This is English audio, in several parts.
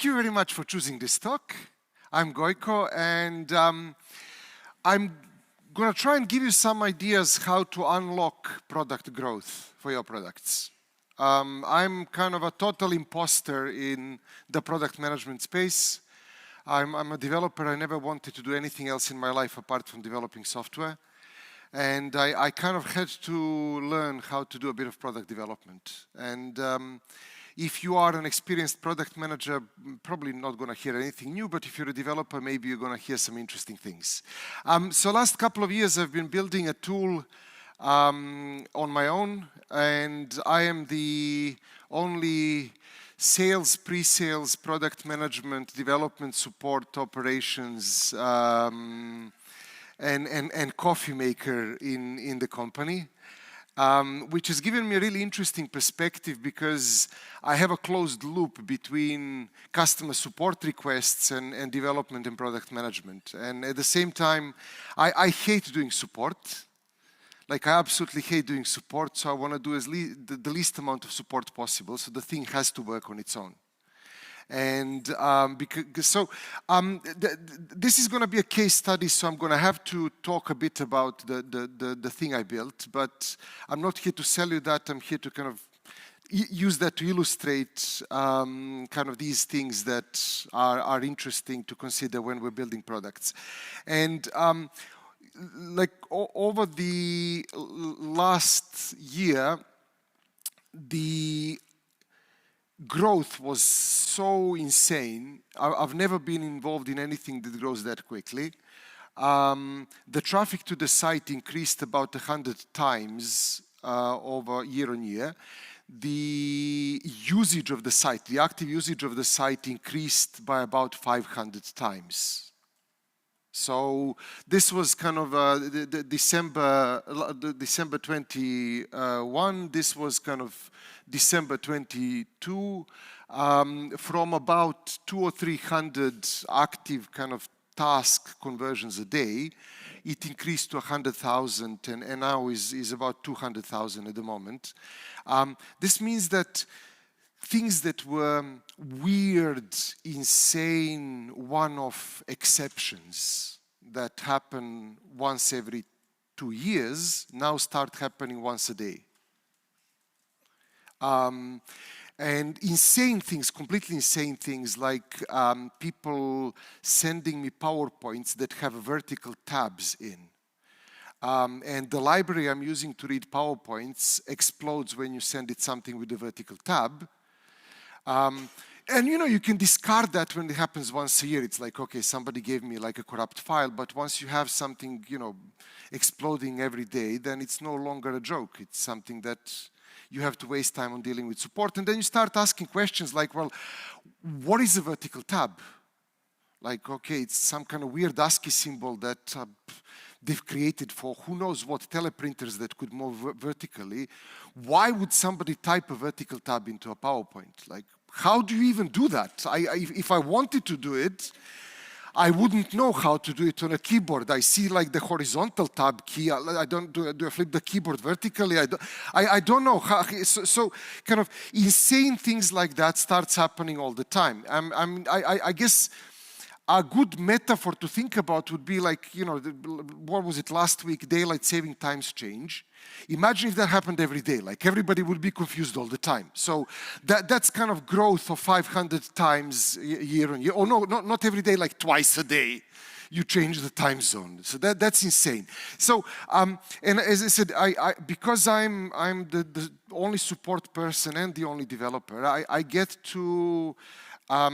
Thank you very much for choosing this talk. I'm Gojko, and I'm going to try and give you some ideas how to unlock product growth for your products. I'm kind of a total imposter in the product management space. I'm a developer. I never wanted to do anything else in my life apart from developing software. And I kind of had to learn how to do a bit of product development. And if you are an experienced product manager, probably not going to hear anything new, but if you're a developer, maybe you're going to hear some interesting things. So last couple of years, I've been building a tool on my own, and I am the only sales, pre-sales, product management, development support, operations, and coffee maker in the company. Which has given me a really interesting perspective because I have a closed loop between customer support requests and development and product management. And at the same time, I hate doing support. Like, I absolutely hate doing support, so I want to do the least amount of support possible, so the thing has to work on its own. And this is going to be a case study, so I'm going to have to talk a bit about the thing I built, but I'm not here to sell you that. I'm here to kind of use that to illustrate kind of these things that are interesting to consider when we're building products. And like over the last year, the growth was so insane. I've never been involved in anything that grows that quickly. The traffic to the site increased about 100 times over year on year. The usage of the site, the active usage of the site increased by about 500 times. So this was kind of the December 21. This was kind of December 22. From about 200 or 300 active kind of task conversions a day, it increased to 100,000, and now is about 200,000 at the moment. This means that things that were weird, insane, one-off exceptions that happen once every 2 years now start happening once a day. And insane things, completely insane things, like people sending me PowerPoints that have vertical tabs in. And the library I'm using to read PowerPoints explodes when you send it something with a vertical tab. And you can discard that when it happens once a year. It's like, okay, somebody gave me like a corrupt file, but once you have something, exploding every day, then it's no longer a joke. It's something that you have to waste time on dealing with support. And then you start asking questions like, well, what is a vertical tab? Like, okay, it's some kind of weird ASCII symbol that they've created for who knows what teleprinters that could move vertically. Why would somebody type a vertical tab into a PowerPoint? Like, how do you even do that? If I wanted to do it, I wouldn't know how to do it on a keyboard. I see like the horizontal tab key. I don't do I flip the keyboard vertically? I don't know how. So kind of insane things like that starts happening all the time. I guess a good metaphor to think about would be like, what was it last week? Daylight saving times change. Imagine if that happened every day. Like, everybody would be confused all the time. So that's kind of growth of 500 times year on year. Or no, not every day, like twice a day. You change the time zone. So that's insane. So, and as I said, because I'm the only support person and the only developer, I get to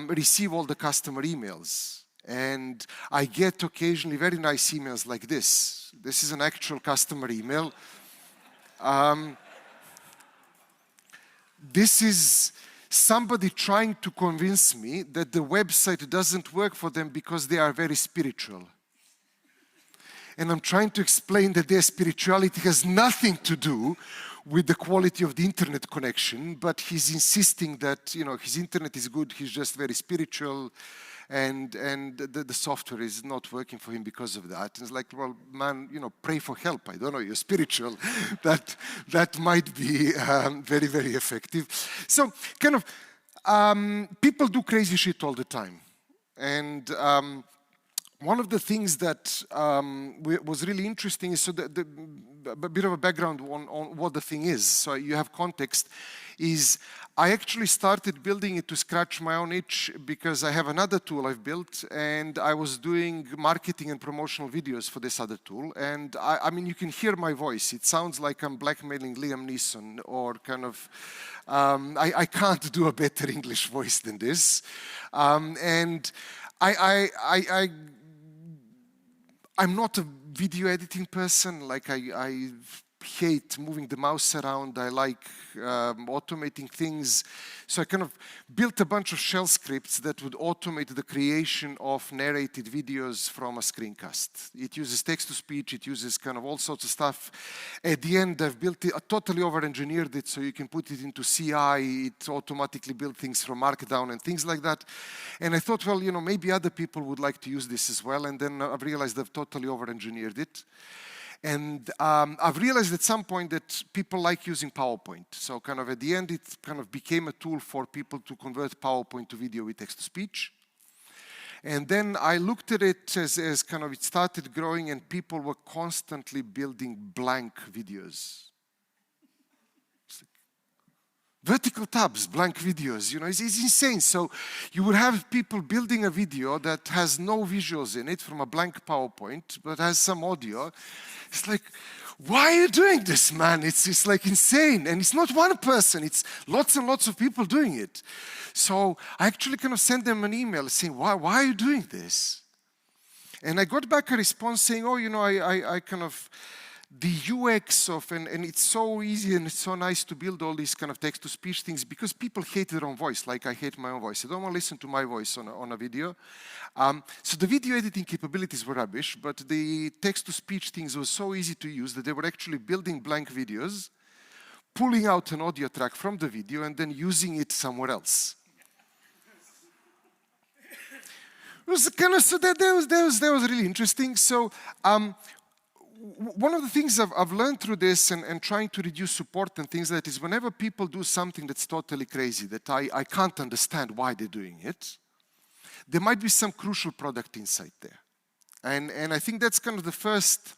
receive all the customer emails. And I get occasionally very nice emails like this. This is an actual customer email. This is somebody trying to convince me that the website doesn't work for them because they are very spiritual. And I'm trying to explain that their spirituality has nothing to do with the quality of the internet connection, but he's insisting that, his internet is good, he's just very spiritual, and the software is not working for him because of that. And it's like, well, man, pray for help. I don't know, you're spiritual. That might be very, very effective. So kind of People do crazy shit all the time. And one of the things that was really interesting is, so a bit of a background on what the thing is, so you have context, is I actually started building it to scratch my own itch because I have another tool I've built, and I was doing marketing and promotional videos for this other tool. And I mean, you can hear my voice. It sounds like I'm blackmailing Liam Neeson, or kind of, I can't do a better English voice than this. And I'm not a video editing person. Like I hate moving the mouse around. I like automating things. So I kind of built a bunch of shell scripts that would automate the creation of narrated videos from a screencast. It uses text-to-speech. It uses kind of all sorts of stuff. At the end, I've built it, I totally over-engineered it, so you can put it into CI. It automatically built things from Markdown and things like that. And I thought, well, you know, maybe other people would like to use this as well. And then I've realized I've totally over-engineered it. And I've realized at some point that people like using PowerPoint. So kind of at the end, it kind of became a tool for people to convert PowerPoint to video with text-to-speech. And then I looked at it as kind of, it started growing, and people were constantly building blank videos. Vertical tabs, blank videos, you know, it's insane. So you would have people building a video that has no visuals in it from a blank PowerPoint, but has some audio. It's like, why are you doing this, man? It's like insane. And it's not one person, it's lots and lots of people doing it. So I actually kind of sent them an email saying, why are you doing this? And I got back a response saying, oh, you know, I kind of, the UX of, and it's so easy and it's so nice to build all these kind of text-to-speech things because people hate their own voice, like I hate my own voice. I don't want to listen to my voice on a video. So the video editing capabilities were rubbish, but the text-to-speech things were so easy to use that they were actually building blank videos, pulling out an audio track from the video, and then using it somewhere else. It was kind of, so that was really interesting. So one of the things I've learned through this and trying to reduce support and things like that is whenever people do something that's totally crazy, that I can't understand why they're doing it, there might be some crucial product insight there. And I think that's kind of the first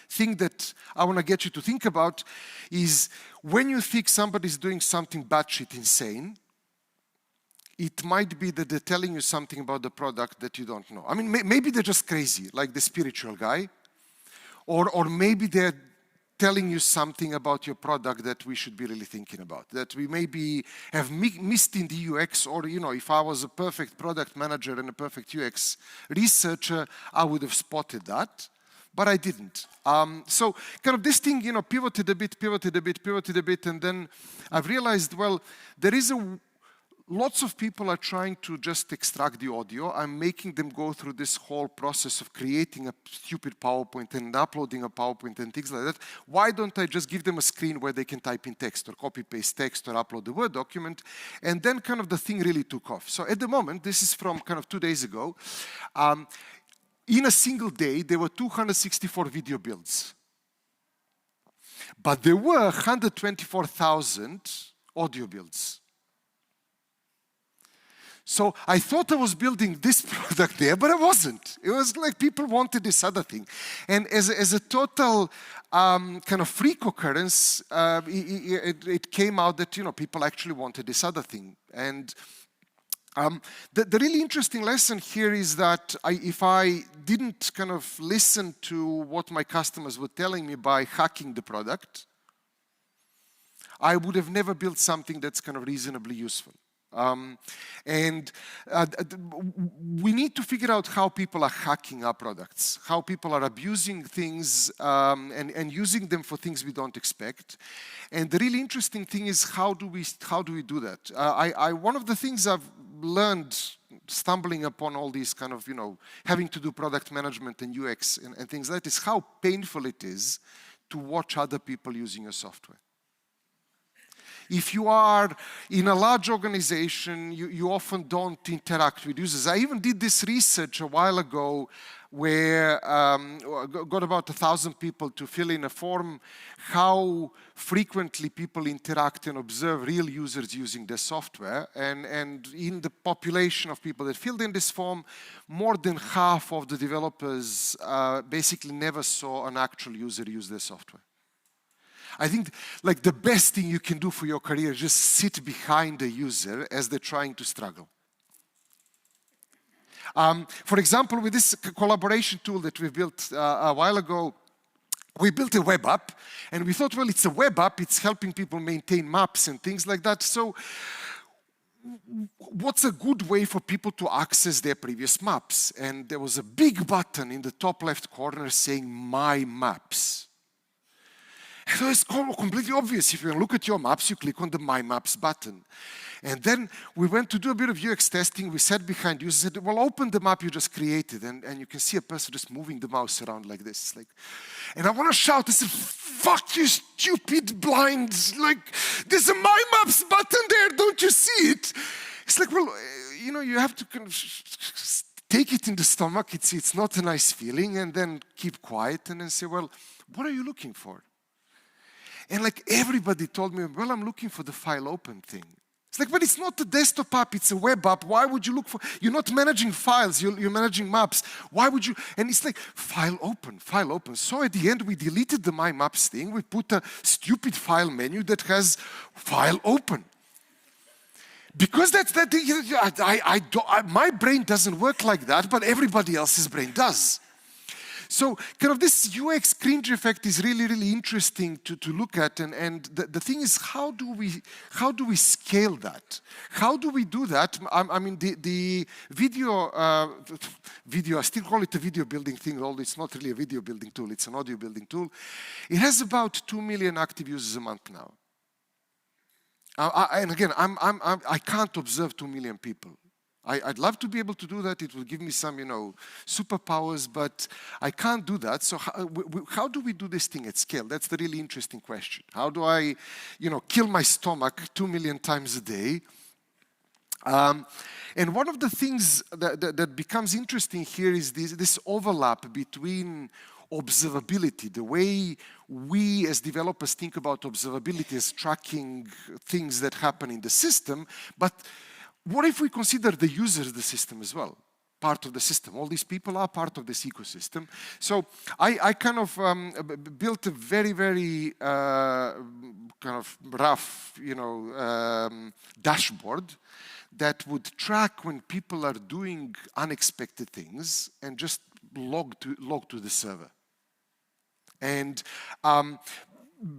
thing that I want to get you to think about is when you think somebody's doing something batshit insane, it might be that they're telling you something about the product that you don't know. I mean, maybe they're just crazy, like the spiritual guy. Or maybe they're telling you something about your product that we should be really thinking about, that we maybe have missed in the UX, or, you know, if I was a perfect product manager and a perfect UX researcher, I would have spotted that, but I didn't. So kind of this thing, you know, pivoted a bit, and then I've realized, well, there is lots of people are trying to just extract the audio. I'm making them go through this whole process of creating a stupid PowerPoint and uploading a PowerPoint and things like that. Why don't I just give them a screen where they can type in text or copy-paste text or upload the Word document? And then kind of the thing really took off. So at the moment, this is from kind of 2 days ago, in a single day, there were 264 video builds. But there were 124,000 audio builds. So I thought I was building this product there, but I wasn't. It was like people wanted this other thing. And as a total kind of freak occurrence, it came out that, you know, people actually wanted this other thing. And the really interesting lesson here is that if I didn't kind of listen to what my customers were telling me by hacking the product, I would have never built something that's kind of reasonably useful. We need to figure out how people are hacking our products, how people are abusing things and using them for things we don't expect. And the really interesting thing is how do we do that? One of the things I've learned stumbling upon all these kind of, you know, having to do product management and UX and things like that is how painful it is to watch other people using your software. If you are in a large organization, you often don't interact with users. I even did this research a while ago where got about 1,000 people to fill in a form how frequently people interact and observe real users using the software. And in the population of people that filled in this form, more than half of the developers basically never saw an actual user use their software. I think like the best thing you can do for your career is just sit behind the user as they're trying to struggle. For example, with this collaboration tool that we built a while ago, we built a web app, and we thought, well, it's a web app, it's helping people maintain maps and things like that. So what's a good way for people to access their previous maps? And there was a big button in the top left corner saying My Maps. So it's completely obvious. If you look at your maps, you click on the My Maps button. And then we went to do a bit of UX testing. We sat behind users and said, well, open the map you just created. And you can see a person just moving the mouse around like this. And I want to shout, I said, fuck you, stupid blinds. Like, there's a My Maps button there. Don't you see it? It's like, well, you have to kind of take it in the stomach. It's not a nice feeling. And then keep quiet and then say, well, what are you looking for? And like everybody told me, well, I'm looking for the file open thing. It's like, but it's not a desktop app, it's a web app. Why would you look for, you're not managing files, you're managing maps. Why would you, and it's like, file open, file open. So at the end, we deleted the My Maps thing. We put a stupid file menu that has file open. Because my brain doesn't work like that, but everybody else's brain does. So kind of this UX cringe effect is really, really interesting to look at. And the thing is, how do we scale that? How do we do that? I mean, the video, I still call it a video building thing, although it's not really a video building tool, it's an audio building tool. It has about 2 million active users a month now. And again, I can't observe 2 million people. I'd love to be able to do that. It will give me some, superpowers, but I can't do that. So how do we do this thing at scale? That's the really interesting question. How do I, kill my stomach 2 million times a day? And one of the things that becomes interesting here is this overlap between observability, the way we as developers think about observability as tracking things that happen in the system, but what if we consider the users the system as well, part of the system? All these people are part of this ecosystem. So I kind of built a very, very kind of rough, dashboard that would track when people are doing unexpected things and just log to the server. And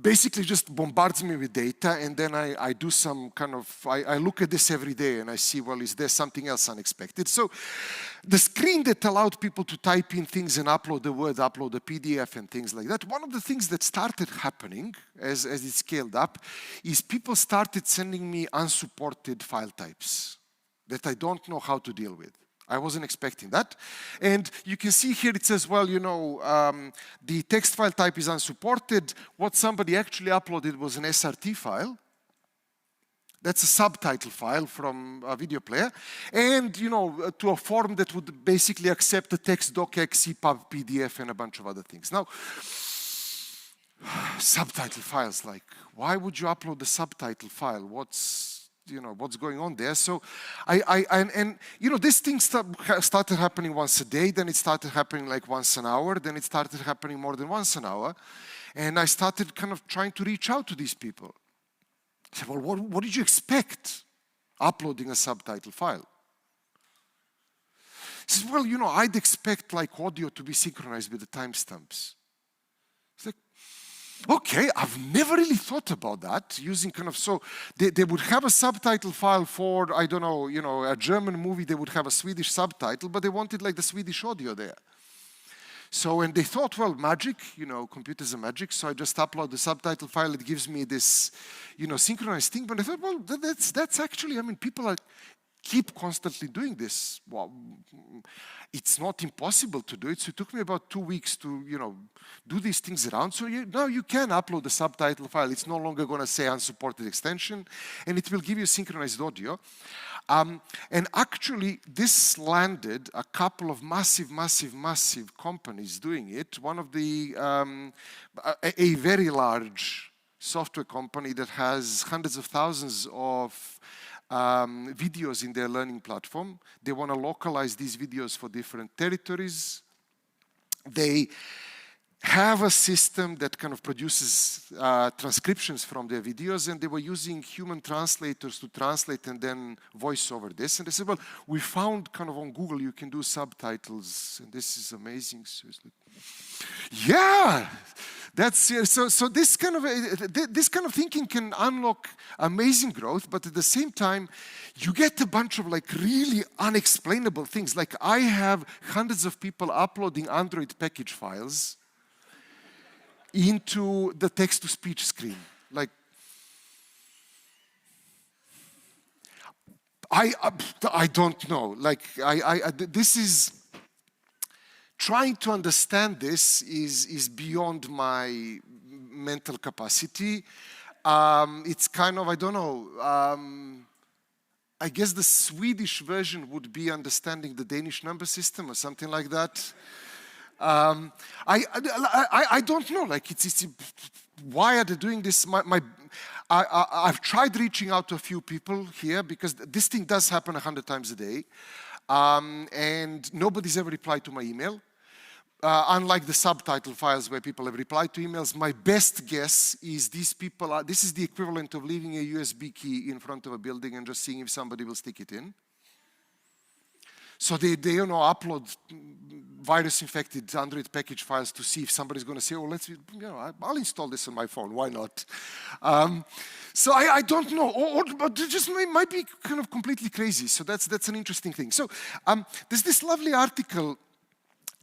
basically just bombards me with data, and then I do some kind of, I look at this every day and I see, well, is there something else unexpected? So the screen that allowed people to type in things and upload the Word, upload the PDF and things like that, one of the things that started happening as it scaled up is people started sending me unsupported file types that I don't know how to deal with. I wasn't expecting that. And you can see here it says, well, the text file type is unsupported. What somebody actually uploaded was an SRT file. That's a subtitle file from a video player. And, to a form that would basically accept the text docx, EPUB, PDF, and a bunch of other things. Now, subtitle files, like, why would you upload the subtitle file? What's going on there? So this thing started happening once a day, then it started happening like once an hour, then it started happening more than once an hour. And I started kind of trying to reach out to these people. I said, well, what did you expect uploading a subtitle file? He said, well, I'd expect like audio to be synchronized with the timestamps. It's like, okay, I've never really thought about that, using kind of, so they would have a subtitle file for, I don't know, a German movie, they would have a Swedish subtitle, but they wanted like the Swedish audio there. So, and they thought, well, magic, computers are magic, so I just upload the subtitle file, it gives me this, synchronized thing, but I thought, well, that's actually, people are keep constantly doing this. Well, it's not impossible to do it. So it took me about 2 weeks to, do these things around. So now you can upload the subtitle file. It's no longer going to say unsupported extension, and it will give you synchronized audio. And actually, this landed a couple of massive companies doing it. One of the, a very large software company that has hundreds of thousands of videos in their learning platform. They want to localize these videos for different territories. They have a system that kind of produces transcriptions from their videos, and they were using human translators to translate and then voice over this. And they said, well, we found kind of on Google you can do subtitles, and this is amazing. So it's like, yeah, that's so this kind of thinking can unlock amazing growth, but at the same time, you get a bunch of like really unexplainable things. Like I have hundreds of people uploading Android package files into the text-to-speech screen. Like, I don't know. Like, this is, trying to understand this is beyond my mental capacity. It's kind of, I don't know, I guess the Swedish version would be understanding the Danish number system or something like that. I don't know, like it's why are they doing this? I've tried reaching out to a few people here because this thing does happen 100 times a day, and nobody's ever replied to my email. Unlike the subtitle files where people have replied to emails, my best guess is these people this is the equivalent of leaving a USB key in front of a building and just seeing if somebody will stick it in. So they upload virus-infected Android package files to see if somebody's going to say, oh, I'll install this on my phone. Why not? So I don't know, but it just might be kind of completely crazy. So that's an interesting thing. So there's this lovely article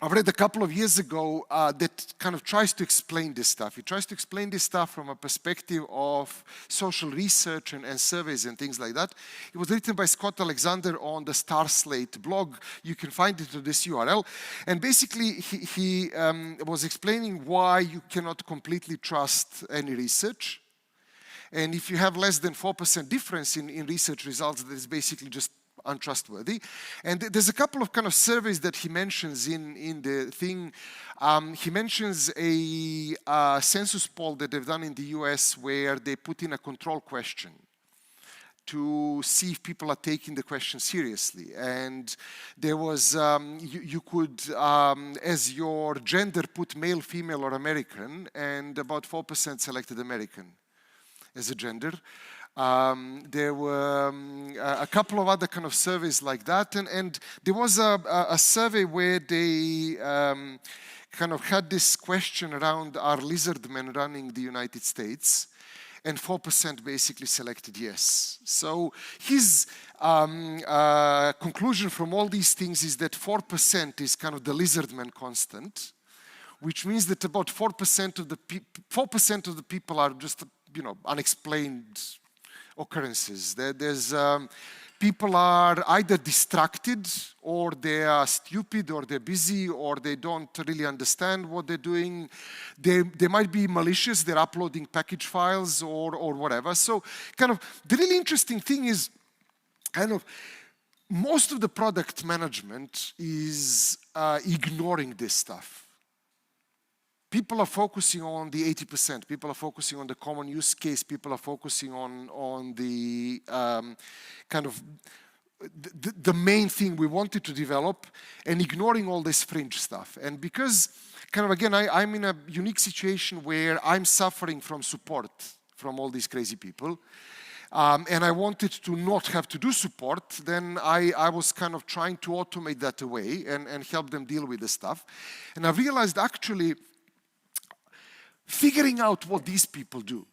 I've read a couple of years ago that kind of tries to explain this stuff. It tries to explain this stuff from a perspective of social research and surveys and things like that. It was written by Scott Alexander on the Starslate blog. You can find it at this URL. And basically, he was explaining why you cannot completely trust any research. And if you have less than 4% difference in research results, that is basically just untrustworthy. And there's a couple of kind of surveys that he mentions in the thing. He mentions a census poll that they've done in the US where they put in a control question to see if people are taking the question seriously. And there was, you could, as your gender, put male, female, or American, and about 4% selected American as a gender. There were a couple of other kind of surveys like that, and there was a survey where they kind of had this question around, are lizard men running the United States? And 4% basically selected yes. So his conclusion from all these things is that 4% is kind of the lizard man constant, which means that about 4% of the people are just, unexplained occurrences. There's people are either distracted, or they are stupid, or they're busy, or they don't really understand what they're doing. They might be malicious, they're uploading package files or whatever. So kind of the really interesting thing is kind of most of the product management is ignoring this stuff. People are focusing on the 80%. People are focusing on the common use case. People are focusing on the kind of the main thing we wanted to develop, and ignoring all this fringe stuff. And because, kind of again, I'm in a unique situation where I'm suffering from support from all these crazy people, and I wanted to not have to do support, then I was kind of trying to automate that away and help them deal with the stuff. And I realized actually, figuring out what these people do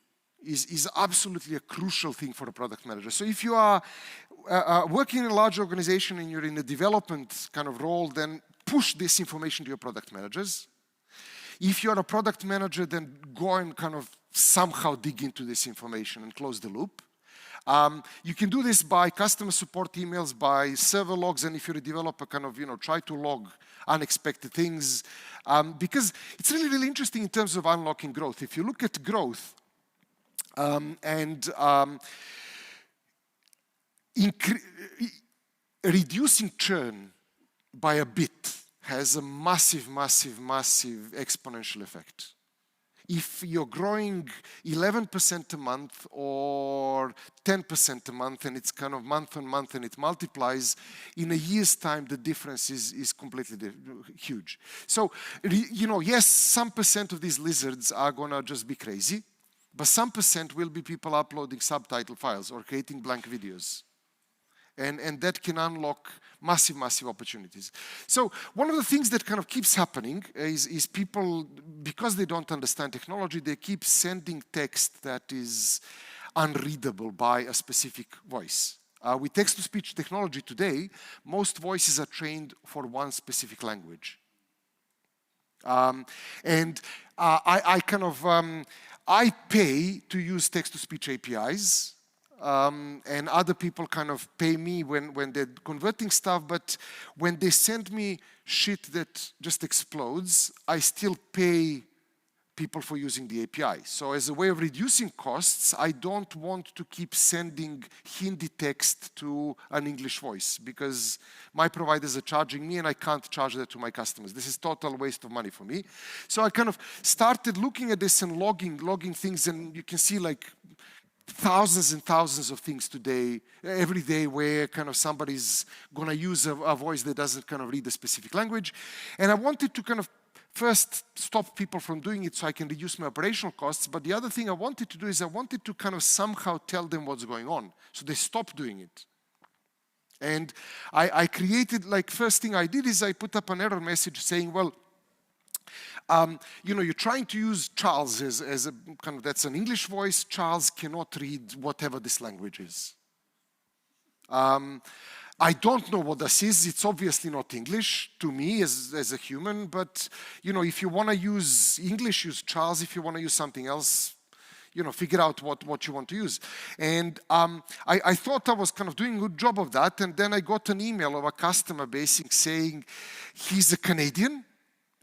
is absolutely a crucial thing for a product manager. So if you are working in a large organization and you're in a development kind of role, then push this information to your product managers. If you're a product manager, then go and kind of somehow dig into this information and close the loop. You can do this by customer support emails, by server logs, and if you're a developer, kind of, try to log unexpected things. Because it's really, really interesting in terms of unlocking growth. If you look at growth, reducing churn by a bit has a massive, massive, massive exponential effect. If you're growing 11% a month or 10% a month, and it's kind of month on month and it multiplies, in a year's time, the difference is completely huge. So, yes, some percent of these lizards are gonna just be crazy, but some percent will be people uploading subtitle files or creating blank videos. And that can unlock massive, massive opportunities. So one of the things that kind of keeps happening is people, because they don't understand technology, they keep sending text that is unreadable by a specific voice. With text-to-speech technology today, most voices are trained for one specific language. I pay to use text-to-speech APIs. And other people kind of pay me when they're converting stuff, but when they send me shit that just explodes, I still pay people for using the API. So as a way of reducing costs, I don't want to keep sending Hindi text to an English voice because my providers are charging me and I can't charge that to my customers. This is total waste of money for me. So I kind of started looking at this and logging things, and you can see like thousands and thousands of things today, every day, where kind of somebody's gonna use a voice that doesn't kind of read a specific language. And I wanted to kind of first stop people from doing it so I can reduce my operational costs. But the other thing I wanted to do is I wanted to kind of somehow tell them what's going on, so they stop doing it. And I created, like, first thing I did is I put up an error message saying, well, you're trying to use Charles as a kind of, that's an English voice. Charles cannot read whatever this language is. I don't know what this is. It's obviously not English to me as a human, but if you want to use English, use Charles. If you want to use something else, figure out what you want to use. And I thought I was kind of doing a good job of that, and then I got an email of a customer basically saying he's a Canadian.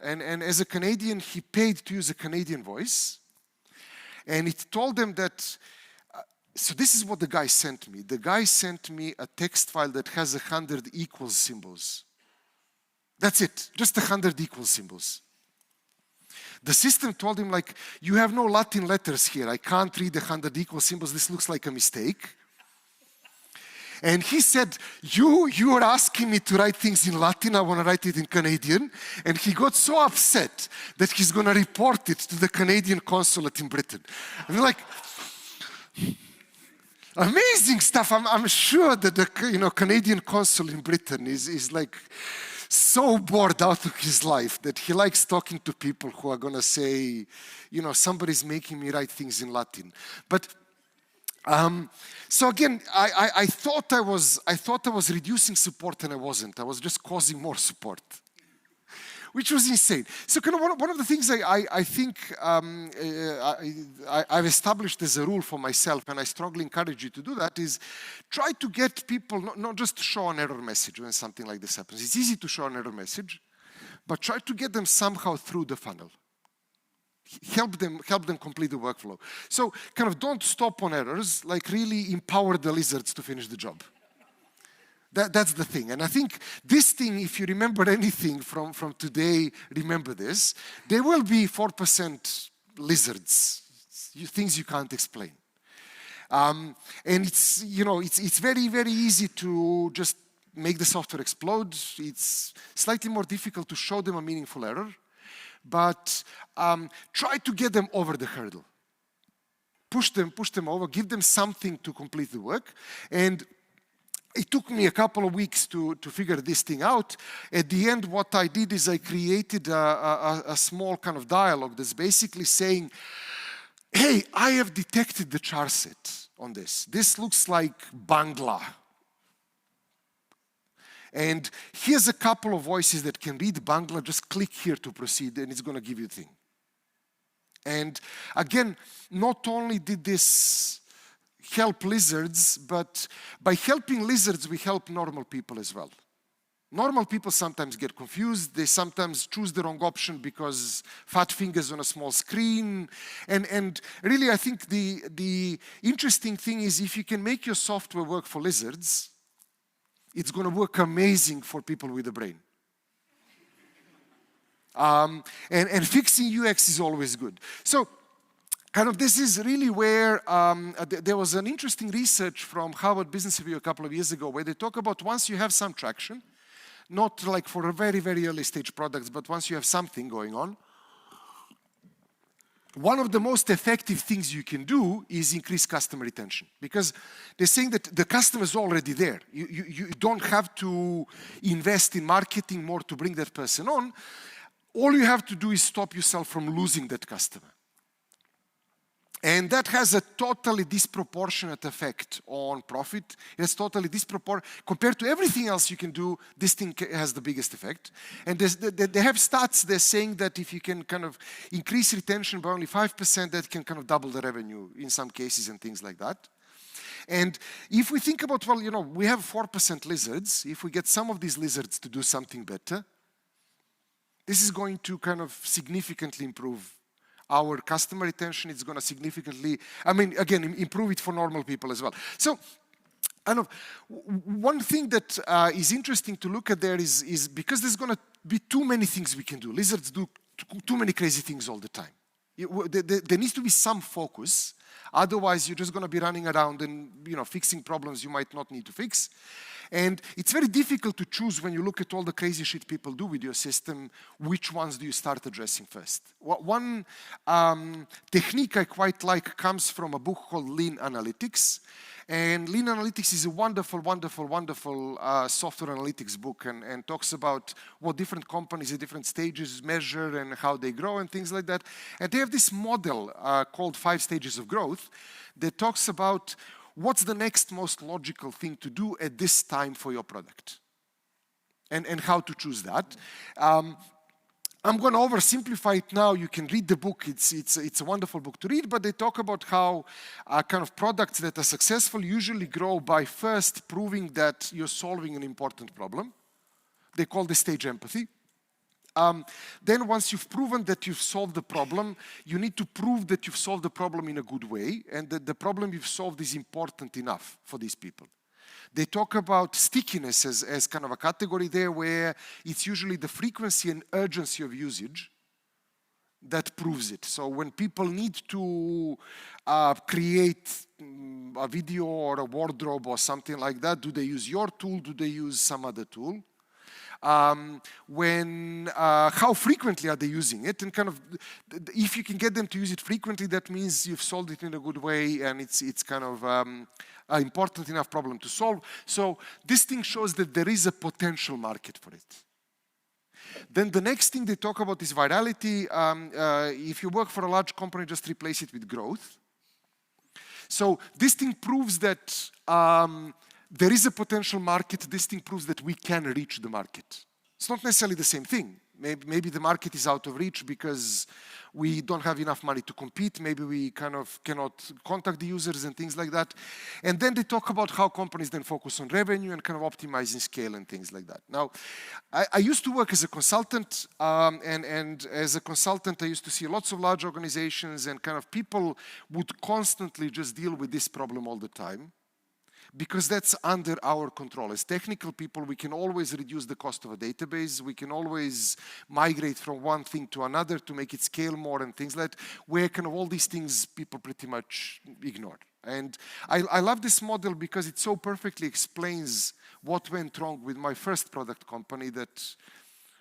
And as a Canadian, he paid to use a Canadian voice. And it told them that, so this is what the guy sent me. The guy sent me a text file that has 100 equals symbols. That's it, just 100 equals symbols. The system told him, like, you have no Latin letters here. I can't read 100 equal symbols. This looks like a mistake. And he said, you are asking me to write things in Latin, I want to write it in Canadian. And he got so upset that he's going to report it to the Canadian consulate in Britain. And like, amazing stuff. I'm sure that the Canadian consul in Britain is like so bored out of his life that he likes talking to people who are going to say, somebody's making me write things in Latin. But so again, I thought I was reducing support, and I wasn't. I was just causing more support, which was insane. So kind of one of the things I think I've established as a rule for myself, and I strongly encourage you to do that, is try to get people not just to show an error message when something like this happens. It's easy to show an error message, but try to get them somehow through the funnel. Help them complete the workflow. So kind of don't stop on errors, like really empower the lizards to finish the job. That's the thing. And I think this thing, if you remember anything from today, remember this. There will be 4% lizards, things you can't explain. And it's very, very easy to just make the software explode. It's slightly more difficult to show them a meaningful error. But try to get them over the hurdle. Push them over, give them something to complete the work. And it took me a couple of weeks to figure this thing out. At the end, what I did is I created a small kind of dialogue that's basically saying, hey, I have detected the char set on this. This looks like Bangla. And here's a couple of voices that can read Bangla. Just click here to proceed, and it's going to give you a thing. And again, not only did this help lizards, but by helping lizards, we help normal people as well. Normal people sometimes get confused. They sometimes choose the wrong option because fat fingers on a small screen. And really, I think the interesting thing is if you can make your software work for lizards, it's going to work amazing for people with a brain. And fixing UX is always good. So kind of this is really where there was an interesting research from Harvard Business Review a couple of years ago where they talk about once you have some traction, not like for a very, very early stage products, but once you have something going on, one of the most effective things you can do is increase customer retention. Because they're saying that the customer is already there. You don't have to invest in marketing more to bring that person on. All you have to do is stop yourself from losing that customer. And that has a totally disproportionate effect on profit. It's totally disproportionate. Compared to everything else you can do, this thing has the biggest effect. And they have stats, they're saying that if you can kind of increase retention by only 5%, that can kind of double the revenue in some cases and things like that. And if we think about, well, you know, we have 4% lizards. If we get some of these lizards to do something better, this is going to kind of significantly improve our customer retention. It's going to significantly, I mean, again, improve it for normal people as well. So, one thing that is interesting to look at there is because there's going to be too many things we can do. Lizards do too many crazy things all the time. There needs to be some focus. Otherwise, you're just going to be running around and, you know, fixing problems you might not need to fix. And it's very difficult to choose when you look at all the crazy shit people do with your system, which ones do you start addressing first. One technique I quite like comes from a book called Lean Analytics. And Lean Analytics is a wonderful, wonderful, wonderful software analytics book and talks about what different companies at different stages measure and how they grow and things like that. And they have this model called 5 Stages of Growth that talks about what's the next most logical thing to do at this time for your product and how to choose that. I'm going to oversimplify it now. You can read the book. It's a wonderful book to read, but they talk about how kind of products that are successful usually grow by first proving that you're solving an important problem. They call this stage empathy. Then once you've proven that you've solved the problem, you need to prove that you've solved the problem in a good way and that the problem you've solved is important enough for these people. They talk about stickiness as kind of a category there where it's usually the frequency and urgency of usage that proves it. So when people need to create a video or a wardrobe or something like that, do they use your tool? Do they use some other tool? How frequently are they using it? And kind of, if you can get them to use it frequently, that means you've solved it in a good way and it's kind of an important enough problem to solve. So this thing shows that there is a potential market for it. Then the next thing they talk about is virality. If you work for a large company, just replace it with growth. So this thing proves that there is a potential market. This thing proves that we can reach the market. It's not necessarily the same thing. Maybe the market is out of reach because we don't have enough money to compete. Maybe we kind of cannot contact the users and things like that. And then they talk about how companies then focus on revenue and kind of optimizing scale and things like that. Now, I used to work as a consultant, and as a consultant, I used to see lots of large organizations and kind of people would constantly just deal with this problem all the time. Because that's under our control. As technical people, we can always reduce the cost of a database. We can always migrate from one thing to another to make it scale more and things like that, where kind of all these things people pretty much ignore. And I love this model because it so perfectly explains what went wrong with my first product company that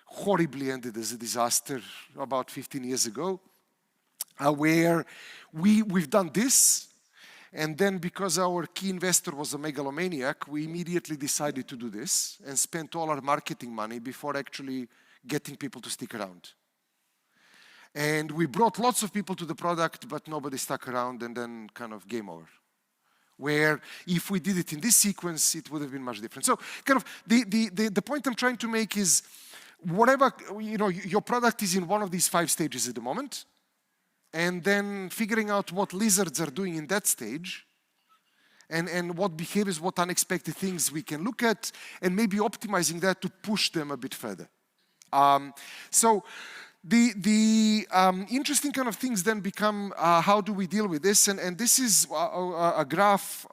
horribly ended as a disaster about 15 years ago, where we've done this. And then because our key investor was a megalomaniac, we immediately decided to do this and spent all our marketing money before actually getting people to stick around. And we brought lots of people to the product, but nobody stuck around and then kind of game over. Where if we did it in this sequence, it would have been much different. So kind of the point I'm trying to make is whatever, you know, your product is in one of these 5 stages at the moment. And then figuring out what lizards are doing in that stage and what behaviors, what unexpected things we can look at, and maybe optimizing that to push them a bit further. So the interesting kind of things then become how do we deal with this? And this is a graph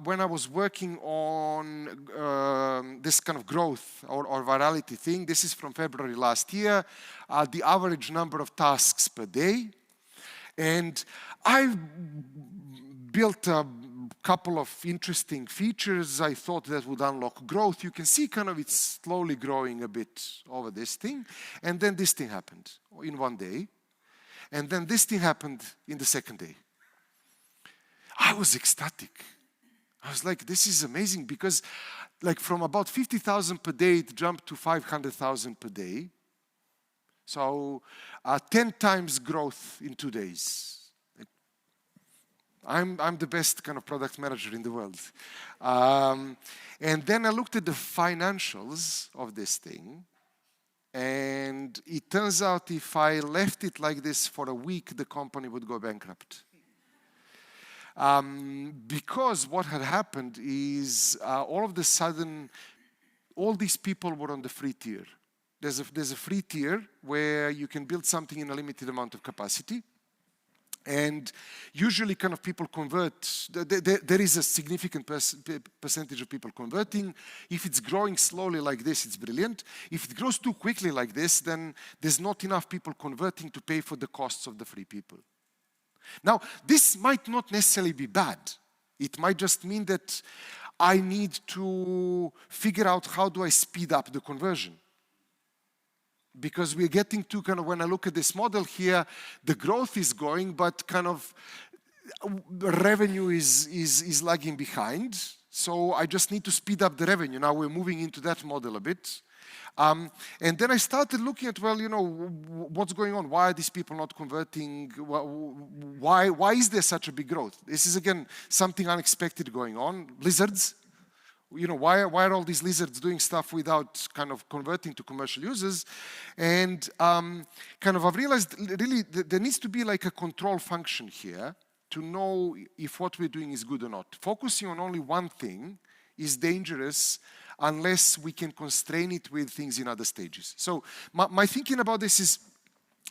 when I was working on this kind of growth or virality thing. This is from February last year, the average number of tasks per day. And I built a couple of interesting features I thought that would unlock growth. You can see kind of it's slowly growing a bit over this thing. And then this thing happened in one day. And then this thing happened in the second day. I was ecstatic. I was like, this is amazing because like from about 50,000 per day, it jumped to 500,000 per day. So 10 times growth in 2 days. I'm the best kind of product manager in the world. And then I looked at the financials of this thing. And it turns out if I left it like this for a week, the company would go bankrupt. Because what had happened is all of a sudden, all these people were on the free tier. There's a free tier where you can build something in a limited amount of capacity. And usually kind of people convert, there is a significant percentage of people converting. If it's growing slowly like this, it's brilliant. If it grows too quickly like this, then there's not enough people converting to pay for the costs of the free people. Now, this might not necessarily be bad. It might just mean that I need to figure out how do I speed up the conversion. Because we're getting to kind of, when I look at this model here, the growth is going, but kind of revenue is lagging behind. So I just need to speed up the revenue. Now we're moving into that model a bit. And then I started looking at, well, you know, what's going on? Why are these people not converting? Why is there such a big growth? This is, again, something unexpected going on. Lizards. You know, why are all these lizards doing stuff without kind of converting to commercial users? And kind of I've realized really there needs to be like a control function here to know if what we're doing is good or not. Focusing on only one thing is dangerous unless we can constrain it with things in other stages. So my thinking about this is,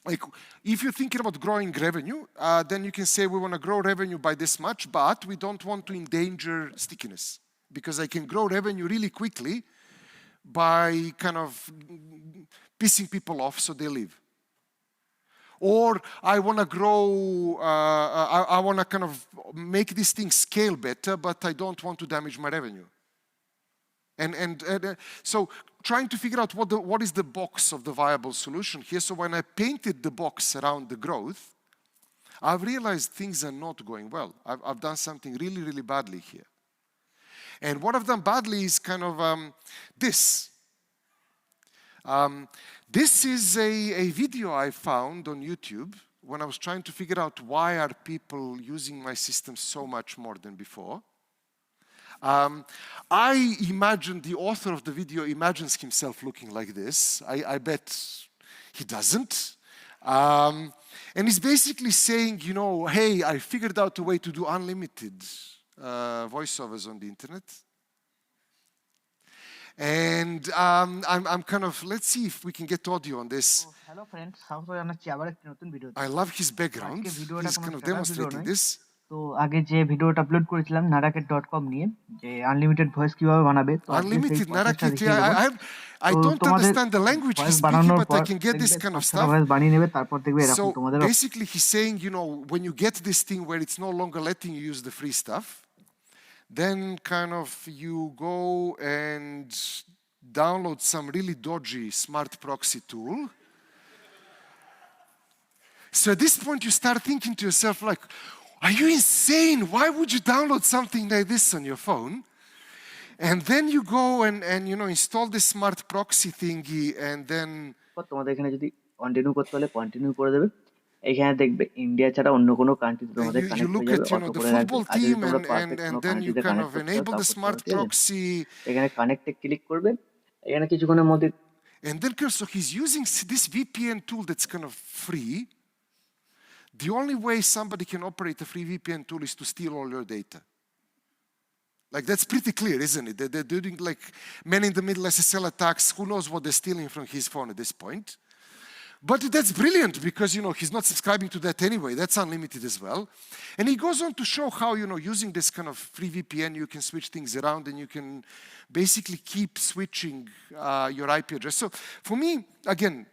like, if you're thinking about growing revenue, then you can say we want to grow revenue by this much, but we don't want to endanger stickiness. Because I can grow revenue really quickly by kind of pissing people off so they leave. Or I want to grow, I want to kind of make this thing scale better, but I don't want to damage my revenue. And so trying to figure out what is the box of the viable solution here. So when I painted the box around the growth, I've realized things are not going well. I've done something really, really badly here. And what I've done badly is kind of this. This is a video I found on YouTube when I was trying to figure out why are people using my system so much more than before. I imagine the author of the video imagines himself looking like this. I bet he doesn't. And he's basically saying, you know, hey, I figured out a way to do unlimited voiceovers on the internet. And I'm kind of, let's see if we can get audio on this. Hello friends, I love his background. He's kind of demonstrating this. তো আগে যে ভিডিওটা upload করেছিলাম naraket.com নিয়ে যে unlimited voice কিভাবে বানাবে তো unlimited Naraket, I don't understand the language he's speaking, but I can get this kind of stuff. Voice বানিয়ে নেবে তারপর দেখবে এরকম So তোমাদের basically he's saying, you know, when you get this thing where it's no longer letting you use the free stuff, then kind of you go and download some really dodgy smart proxy tool. So at this point you start thinking to yourself like, are you insane? Why would you download something like this on your phone? And then you go and you know, install this smart proxy thingy and then তোমাদের এখানে যদি continue করতে হলে continue করে দেবে এখানে দেখবে India ছাড়া অন্য কোনো কান্ট্রি তোমাদের you কানেক্ট look হয়ে at, যাবে you know, the football team and then you kind of enable the smart proxy. এখানে কানেক্টে ক্লিক করবে এখানে কিছুক্ষণের মধ্যে And then so he's using this VPN tool that's kind of free. The only way somebody can operate a free VPN tool is to steal all your data. Like, that's pretty clear, isn't it? They're doing like man-in-the-middle SSL attacks. Who knows what they're stealing from his phone at this point? But that's brilliant because, he's not subscribing to that anyway. That's unlimited as well. And he goes on to show how, using this kind of free VPN, you can switch things around and you can basically keep switching your IP address. So for me, again,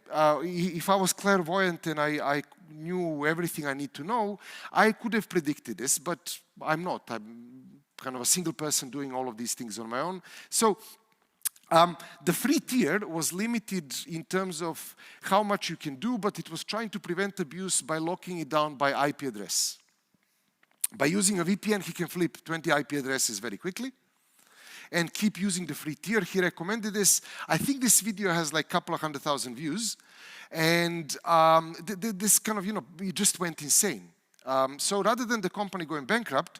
if I was clairvoyant and I knew everything I need to know, I could have predicted this, but I'm not. I'm kind of a single person doing all of these things on my own. So the free tier was limited in terms of how much you can do, but it was trying to prevent abuse by locking it down by IP address. By using a VPN, he can flip 20 IP addresses very quickly and keep using the free tier. He recommended this. I think this video has like a couple of 100,000 views. And this kind of, it just went insane. So rather than the company going bankrupt,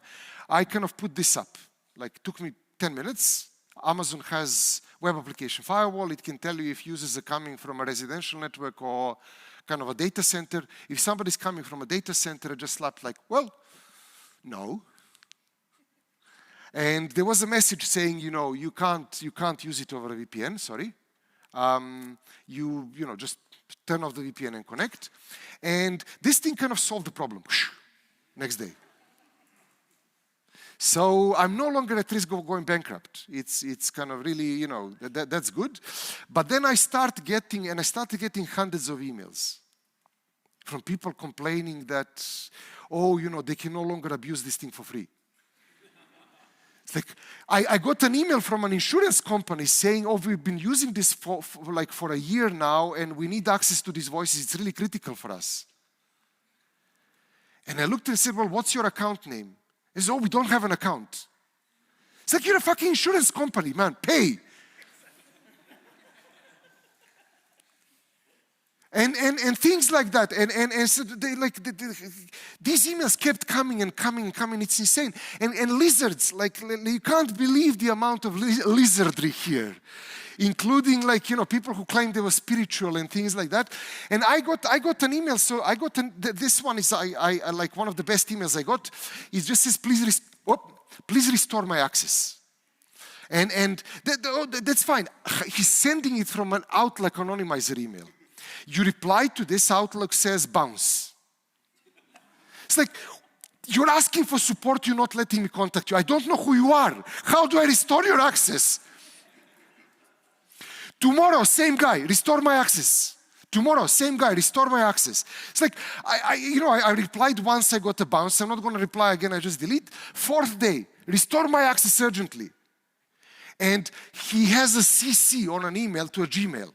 I kind of put this up. Like, it took me 10 minutes. Amazon has web application firewall. It can tell you if users are coming from a residential network or kind of a data center. If somebody's coming from a data center, I just slapped like, well, no. And there was a message saying, you can't use it over a VPN, sorry. Just turn off the VPN and connect. And this thing kind of solved the problem. Next day. So I'm no longer at risk of going bankrupt. It's kind of really, that's good. But then I started getting hundreds of emails from people complaining that, they can no longer abuse this thing for free. It's like, I got an email from an insurance company saying, we've been using this for a year now, and we need access to these voices. It's really critical for us. And I looked and said, well, what's your account name? He said, we don't have an account. It's like, you're a fucking insurance company, man, pay. And things like that. And so these emails kept coming and coming and coming. It's insane. And lizards, you can't believe the amount of lizardry here, including people who claim they were spiritual and things like that. And I got an email. So I got this one is I like one of the best emails I got. It just says, please restore my access. And that's fine. He's sending it from an Outlook anonymizer email. You reply to this, Outlook says bounce. It's like, you're asking for support, you're not letting me contact you. I don't know who you are. How do I restore your access? Tomorrow, same guy, restore my access. Tomorrow, same guy, restore my access. It's like, I replied once, I got a bounce. I'm not going to reply again, I just delete. Fourth day, restore my access urgently. And he has a CC on an email to a Gmail.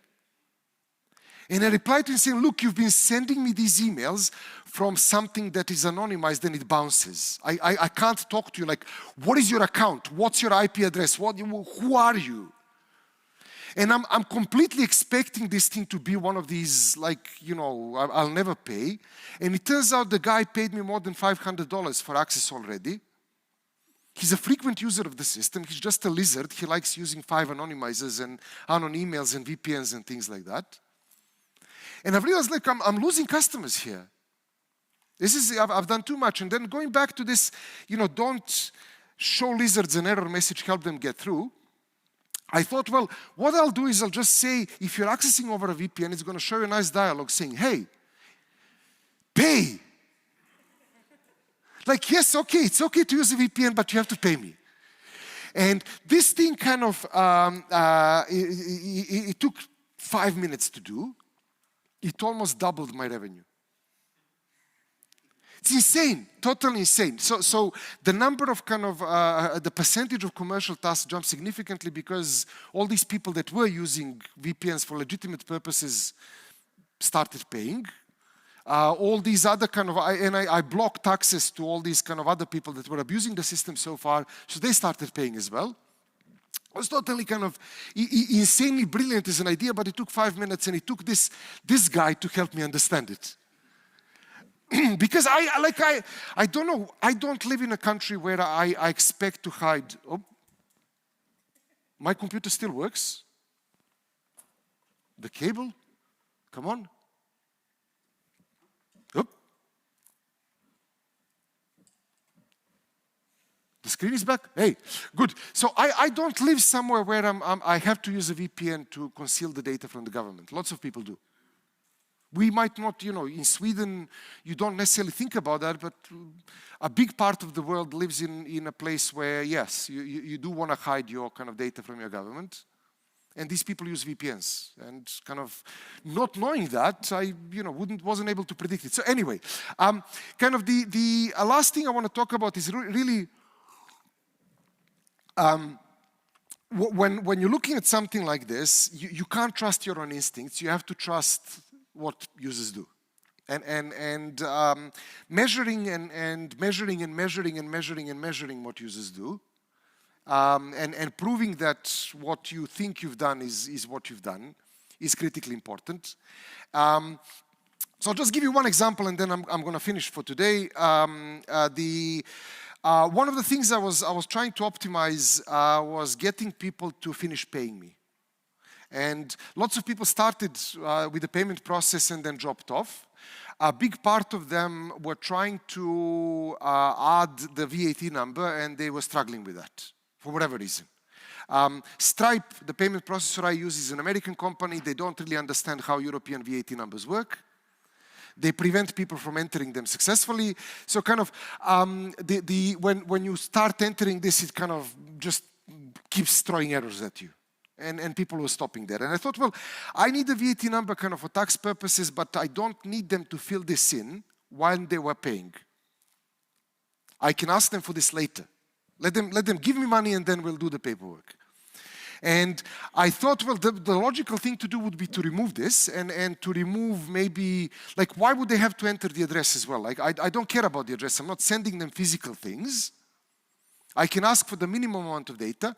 And I replied to him saying, look, you've been sending me these emails from something that is anonymized and it bounces. I can't talk to you like, what is your account? What's your IP address? Who are you? And I'm completely expecting this thing to be one of these, I'll never pay. And it turns out the guy paid me more than $500 for access already. He's a frequent user of the system. He's just a lizard. He likes using 5 anonymizers and unknown emails and VPNs and things like that. And I've realized, I'm losing customers here. I've done too much. And then going back to this, don't show lizards an error message, help them get through. I thought, well, what I'll do is I'll just say, if you're accessing over a VPN, it's going to show you a nice dialogue saying, hey, pay. Yes, okay, it's okay to use a VPN, but you have to pay me. And this thing kind of, it took 5 minutes to do. It almost doubled my revenue. It's insane, totally insane. So the number of the percentage of commercial tasks jumped significantly because all these people that were using VPNs for legitimate purposes started paying. All these other I blocked access to all these other people that were abusing the system so far, so they started paying as well. It was totally insanely brilliant as an idea, but it took 5 minutes and it took this guy to help me understand it. Because I don't know, I don't live in a country where I expect to hide. Oh, my computer still works. The cable, come on. Oh. screen is back? Hey, good. So I don't live somewhere where I have to use a VPN to conceal the data from the government. Lots of people do. We might not, in Sweden, you don't necessarily think about that, but a big part of the world lives in a place where, yes, you do want to hide your kind of data from your government. And these people use VPNs. And kind of not knowing that, I wasn't able to predict it. So anyway, kind of the last thing I want to talk about is really when you're looking at something like this, you can't trust your own instincts. You have to trust what users do. And measuring and measuring and measuring and measuring and measuring what users do, and proving that what you think you've done is what you've done is critically important. So I'll just give you one example, and then I'm going to finish for today. One of the things I was trying to optimize was getting people to finish paying me. And lots of people started with the payment process and then dropped off. A big part of them were trying to add the VAT number, and they were struggling with that for whatever reason. Stripe, the payment processor I use, is an American company. They don't really understand how European VAT numbers work. They prevent people from entering them successfully. So kind of when you start entering this, it kind of just keeps throwing errors at you. And people were stopping there. And I thought, well, I need a VAT number kind of for tax purposes, but I don't need them to fill this in while they were paying. I can ask them for this later. Let them give me money, and then we'll do the paperwork. And I thought, well, the logical thing to do would be to remove this and to remove maybe, like, why would they have to enter the address as well? Like, I don't care about the address. I'm not sending them physical things. I can ask for the minimum amount of data.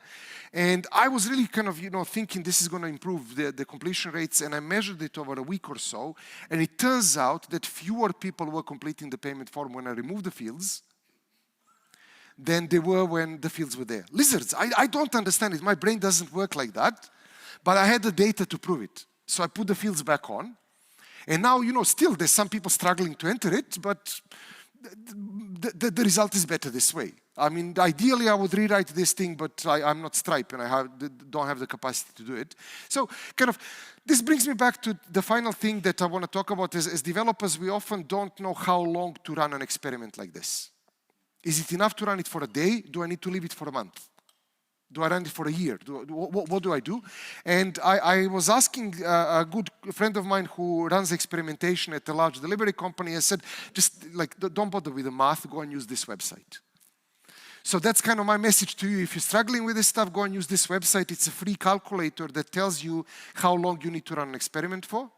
And I was really kind of, thinking this is going to improve the completion rates, and I measured it over a week or so. And it turns out that fewer people were completing the payment form when I removed the fields than they were when the fields were there. Lizards, I don't understand it. My brain doesn't work like that. But I had the data to prove it. So I put the fields back on. And now, still there's some people struggling to enter it, but the result is better this way. I mean, ideally I would rewrite this thing, but I'm not Stripe and I don't have the capacity to do it. So kind of, this brings me back to the final thing that I want to talk about. As developers, we often don't know how long to run an experiment like this. Is it enough to run it for a day? Do I need to leave it for a month? Do I run it for a year? What do I do? And I was asking a good friend of mine who runs experimentation at a large delivery company. I said, just don't bother with the math, go and use this website. So that's kind of my message to you. If you're struggling with this stuff, go and use this website. It's a free calculator that tells you how long you need to run an experiment for.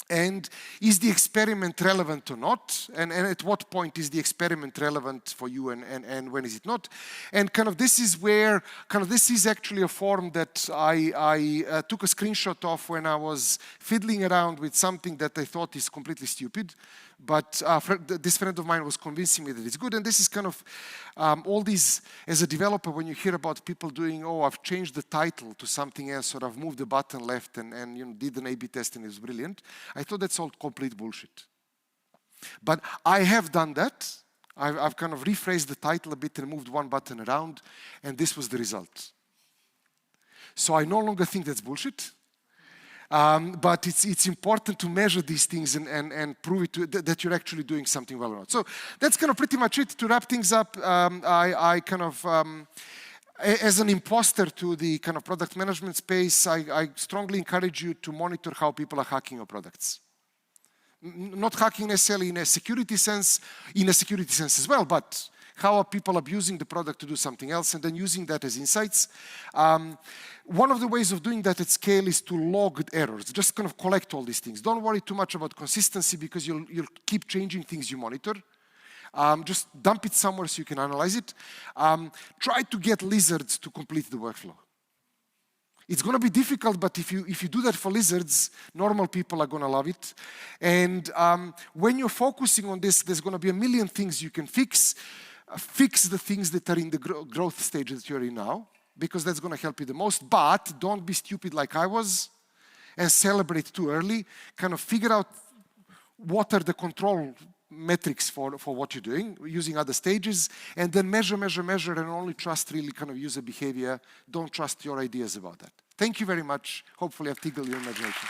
And is the experiment relevant or not? And at what point is the experiment relevant for you, and when is it not? And kind of this is where, this is actually a form that I took a screenshot of when I was fiddling around with something that I thought is completely stupid. But this friend of mine was convincing me that it's good. And this is kind of all these, as a developer, when you hear about people doing, oh, I've changed the title to something else, or I've moved the button left and did an A/B test and it was brilliant. I thought that's all complete bullshit. But I have done that. I've kind of rephrased the title a bit and moved one button around, and this was the result. So I no longer think that's bullshit. But it's important to measure these things and prove it that you're actually doing something well or not. So that's kind of pretty much it. To wrap things up, I kind of, as an imposter to the kind of product management space, I strongly encourage you to monitor how people are hacking your products. Not hacking necessarily in a security sense as well, but how are people abusing the product to do something else and then using that as insights. One of the ways of doing that at scale is to log errors. Just kind of collect all these things. Don't worry too much about consistency because you'll keep changing things you monitor. Just dump it somewhere so you can analyze it. Try to get lizards to complete the workflow. It's going to be difficult, but if you do that for lizards, normal people are going to love it. And when you're focusing on this, there's going to be a million things you can fix. Fix the things that are in the growth stage that you're in now, because that's going to help you the most. But don't be stupid like I was and celebrate too early. Kind of figure out what are the control metrics for what you're doing, using other stages, and then measure, and only trust really kind of user behavior. Don't trust your ideas about that. Thank you very much. Hopefully I've tickled your imagination.